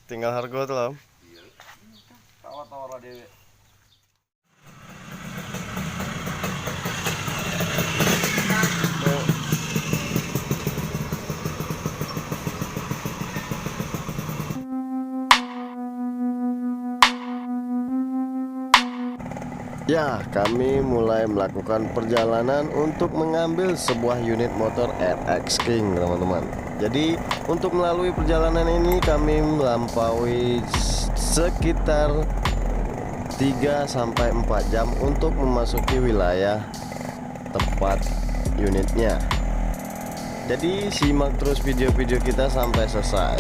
Tinggal harga tuh lah. Tawa-tawa dewe. Ya, kami mulai melakukan perjalanan untuk mengambil sebuah unit motor RX King, teman-teman. Jadi, untuk melalui perjalanan ini kami melampaui sekitar 3-4 jam untuk memasuki wilayah tempat unitnya. Jadi, simak terus video-video kita sampai selesai.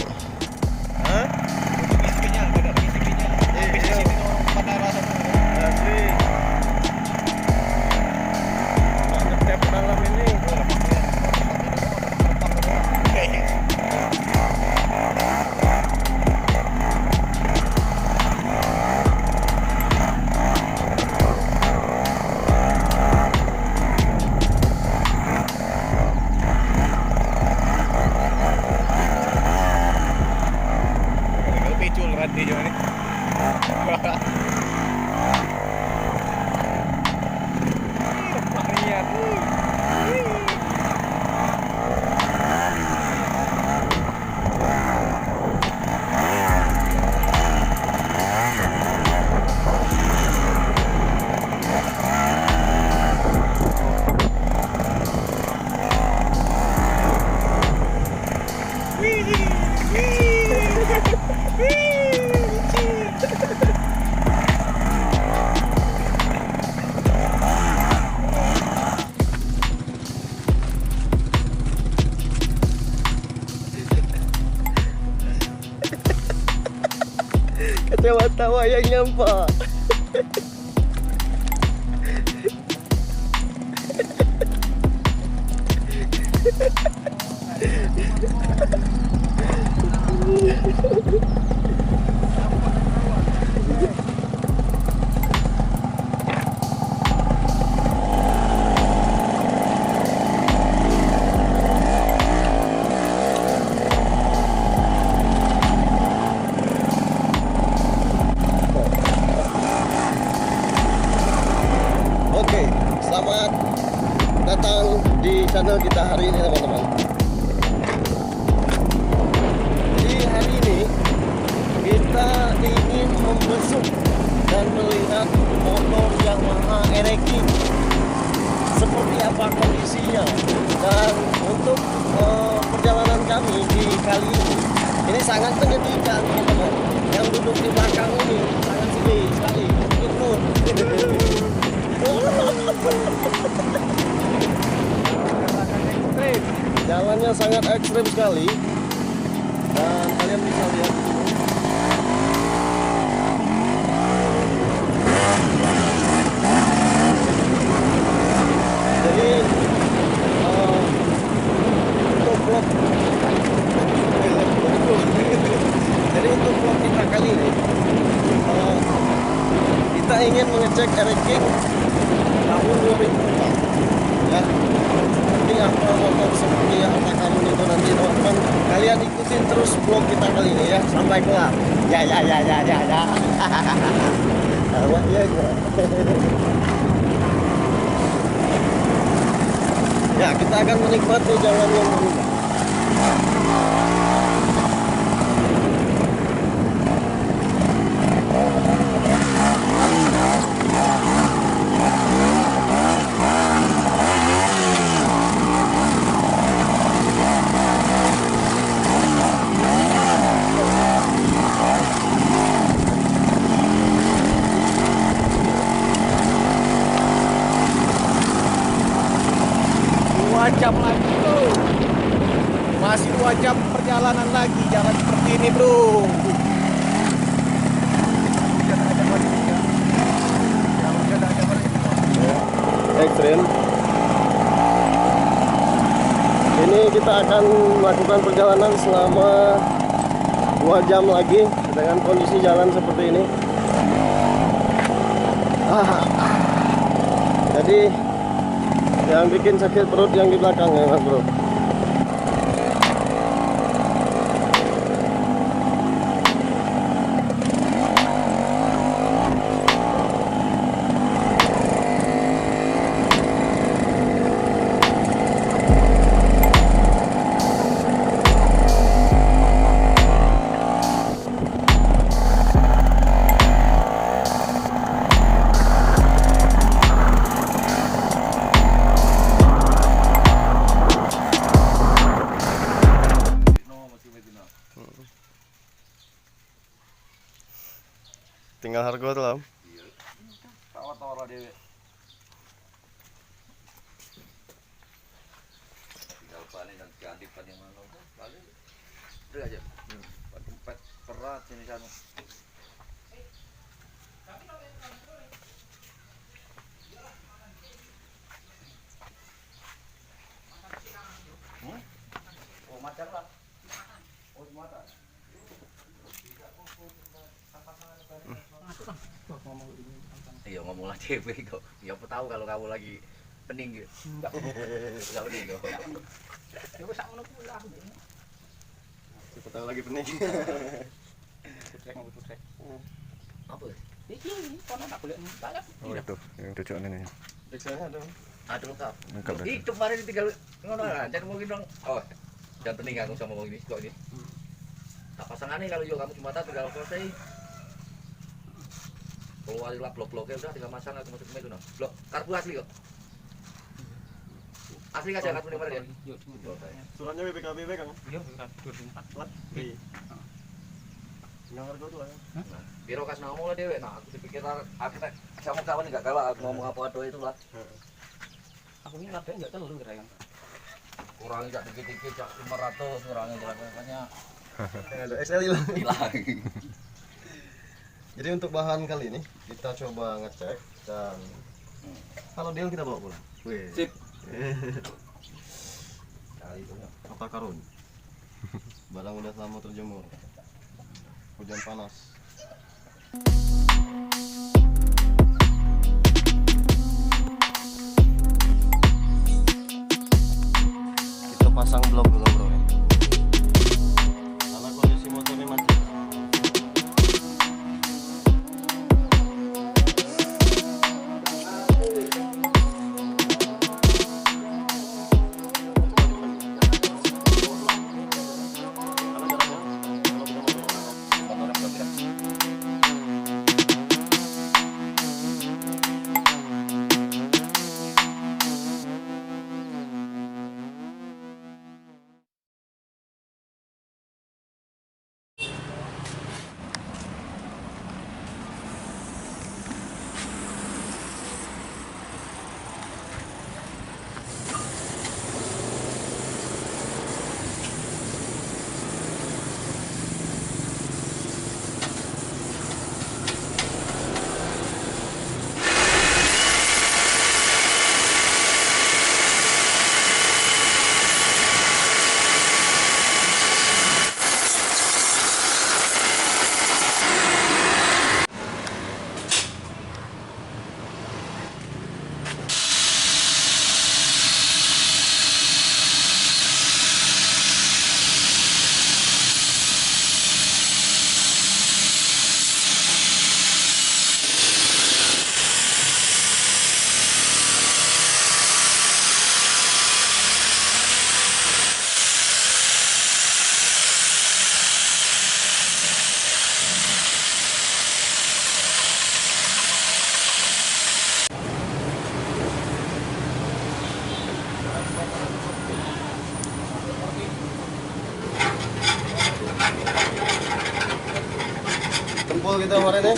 Kecewa tawa yang nyampak. Selamat datang di channel kita hari ini, teman-teman. Di hari ini kita ingin membesuk dan melihat motor Yamaha RX seperti apa kondisinya. Dan untuk perjalanan kami di kali ini sangat menyedihkan, teman-teman. Yang duduk di belakang ini sangat sedih sekali. Jalannya sangat ekstrim sekali, dan kalian bisa lihat di sini. Jadi untuk vlog kita kali ini kita ingin mengecek RX King tahun 2004 ya. Seperti apa motor, seperti apa kamu itu nanti, teman-teman. Kalian ikutin terus vlog kita kali ini ya sampai kelar. Ya. Ya, kita akan menikmati jalan yang berubah. Jam lagi bro, masih 2 jam perjalanan lagi, jalan seperti ini bro. Ekstrim. Ini kita akan melakukan perjalanan selama 2 jam lagi dengan kondisi jalan seperti ini. Jadi Yang bikin sakit perut yang di belakang ya Mas Bro. Tinggal harga tuh lah. Tawar-tawar lah dewe. Tinggal panen dan ganti panen yang mana tuh paling itu aja. Tempat perat sini sana. Oh macam lah. Oh semata. Iya ngomong lah cewek kok. Ya apa tahu kalau kamu lagi pening gitu. Enggak pening kok. Ya wis sak ngono kuwi lah. Siapa tahu lagi pening. Putrek. Apa? Iki kono tak boleh banget. Oh itu yang tujuan ini. Tujuannya ada. Aduh lengkap. Lengkap, Ih kemarin tinggal ngono lah. Jangan mungkin dong. Oh, jangan pening aku sama ini kok ini. Tak pasangannya kalau juga kamu cuma tak tinggal selesai. Kalau wali lah blok-bloknya udah tinggal masang aku masuk ke itu nah. Blok karbu asli kok. Asli kan karbu kemarin ya? Yuk. Suratnya BPKB kan? Iya, 2004. Plat. Iya. Tinggal harga tuh lah. Nah, biro kas ngomong lah dewe. Nah, aku dipikir aku tak sama kawan enggak kalah aku ngomong apa doa itu lah. Aku ini ada enggak telur kira kan. Kurangin jak dikit-dikit jak 500 kurangin makanya Ada XL hilang. hilang. Jadi untuk bahan kali ini kita coba ngecek dan kalau deal kita bawa pulang. Wih. Sip. Kali itu ya. Apa karun? Barang udah lama terjemur. Hujan panas. Kita pasang blok dulu bro. Karena kondisi motornya mati. Tempul kita kemarin ya.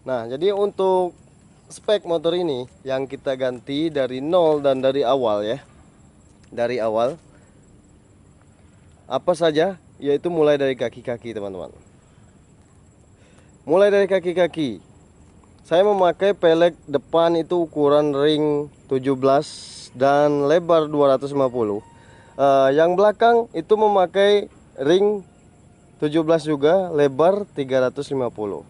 Nah, jadi untuk spek motor ini yang kita ganti dari nol dan dari awal ya. Dari awal. Apa saja? Yaitu mulai dari kaki-kaki, teman-teman. Mulai dari kaki-kaki. Saya memakai pelek depan itu ukuran ring 17 dan lebar 250. Yang belakang itu memakai ring 17 juga, lebar 350.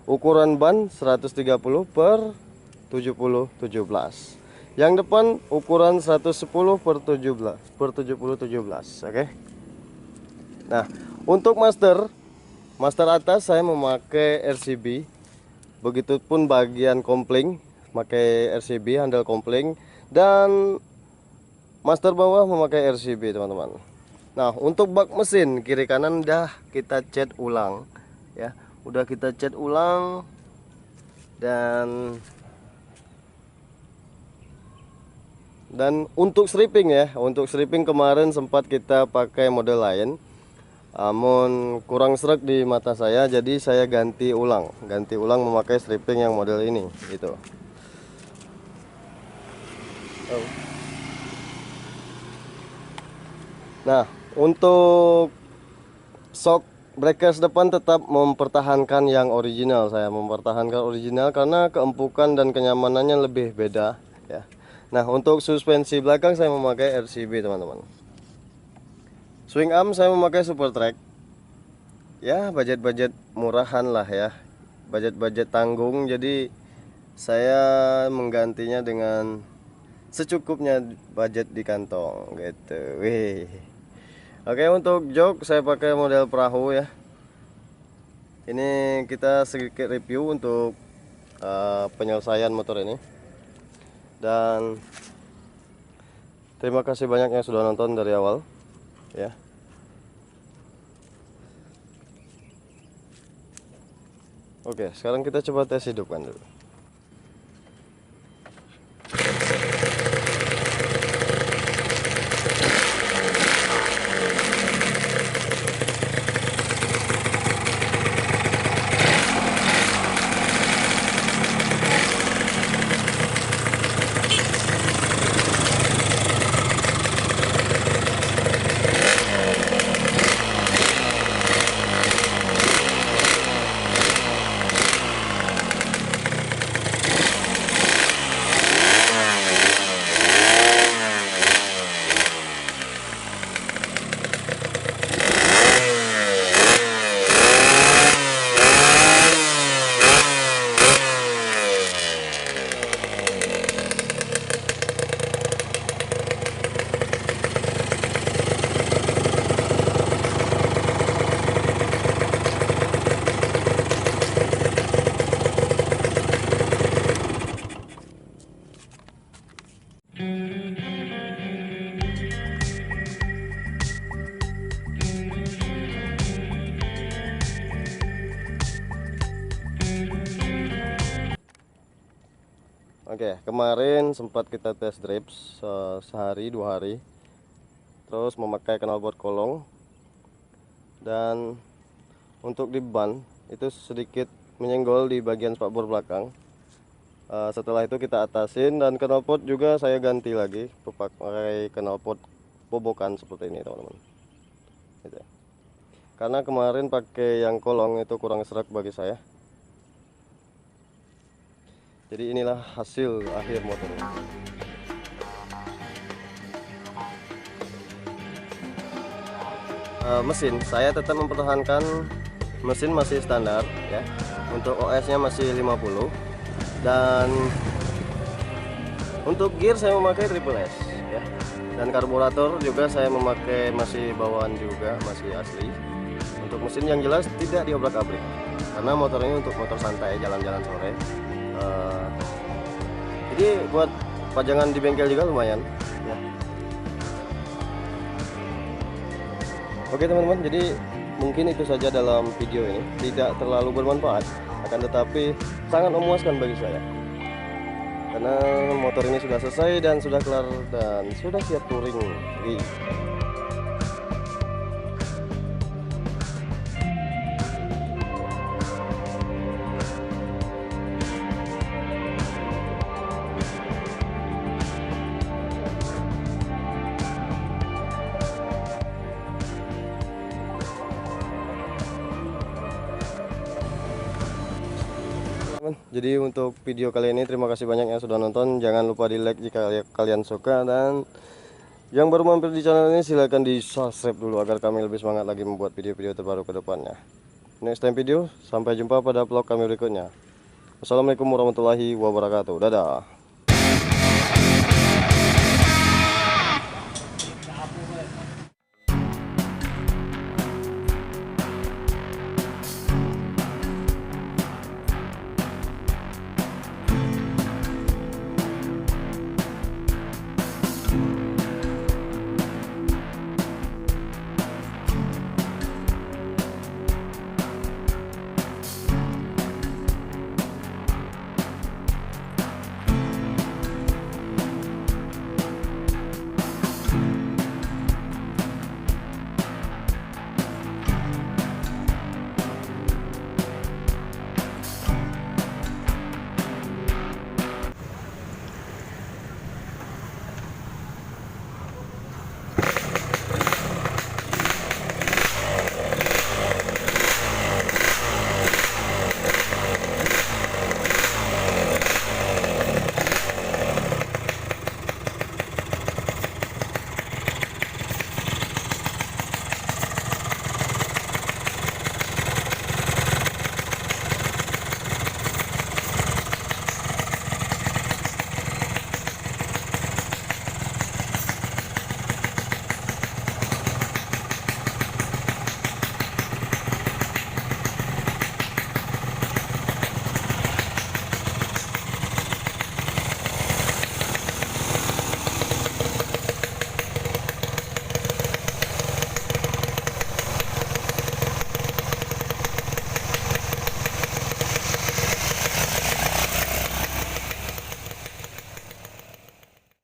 Ukuran ban 130 per 70 17. Yang depan ukuran 110 per 17 per 70 17. Oke. Nah, untuk master atas saya memakai RCB. Begitupun bagian kopling pakai RCB, handle kopling, dan master bawah memakai RCB, teman-teman. Nah, untuk bak mesin kiri kanan udah kita cat ulang ya. Udah kita cat ulang. Dan untuk stripping ya, untuk stripping kemarin sempat kita pakai model lain, namun kurang serak di mata saya, jadi saya ganti ulang memakai stripping yang model ini gitu. Nah, untuk shock breakers depan tetap mempertahankan yang original. Saya mempertahankan original karena keempukan dan kenyamanannya lebih beda ya. Nah, untuk suspensi belakang saya memakai RCB, teman-teman. Swing arm saya memakai Super Track. Ya, budget murahan lah ya. Budget tanggung, jadi saya menggantinya dengan secukupnya budget di kantong gitu. Wih. Oke, untuk jok saya pakai model perahu ya. Ini kita sedikit review untuk penyelesaian motor ini. Dan terima kasih banyak yang sudah nonton dari awal ya. Oke, sekarang kita coba tes hidupkan dulu. Oke, kemarin sempat kita test drive sehari 2 hari, terus memakai knalpot kolong, dan untuk di ban itu sedikit menyenggol di bagian spakbor belakang. Setelah itu kita atasin, dan knalpot juga saya ganti lagi pakai knalpot bobokan seperti ini, teman-teman. Gitu. Karena kemarin pakai yang kolong itu kurang serak bagi saya. Jadi inilah hasil akhir motor ini. Mesin saya tetap mempertahankan mesin masih standar ya. Untuk OS nya masih 50, dan untuk gear saya memakai triple S ya. Dan karburator juga saya memakai masih bawaan juga, masih asli. Untuk mesin yang jelas tidak diobrak-abrik, karena motor ini untuk motor santai jalan-jalan sore. Jadi buat pajangan di bengkel juga lumayan ya. Oke teman-teman, jadi mungkin itu saja dalam video ini. Tidak terlalu bermanfaat, akan tetapi sangat memuaskan bagi saya, karena motor ini sudah selesai dan sudah kelar dan sudah siap touring lagi. Jadi untuk video kali ini terima kasih banyak yang sudah nonton. Jangan lupa di like jika kalian suka, dan yang baru mampir di channel ini silahkan di subscribe dulu agar kami lebih semangat lagi membuat video-video terbaru ke depannya. Next time video, sampai jumpa pada vlog kami berikutnya. Wassalamualaikum warahmatullahi wabarakatuh. Dadah.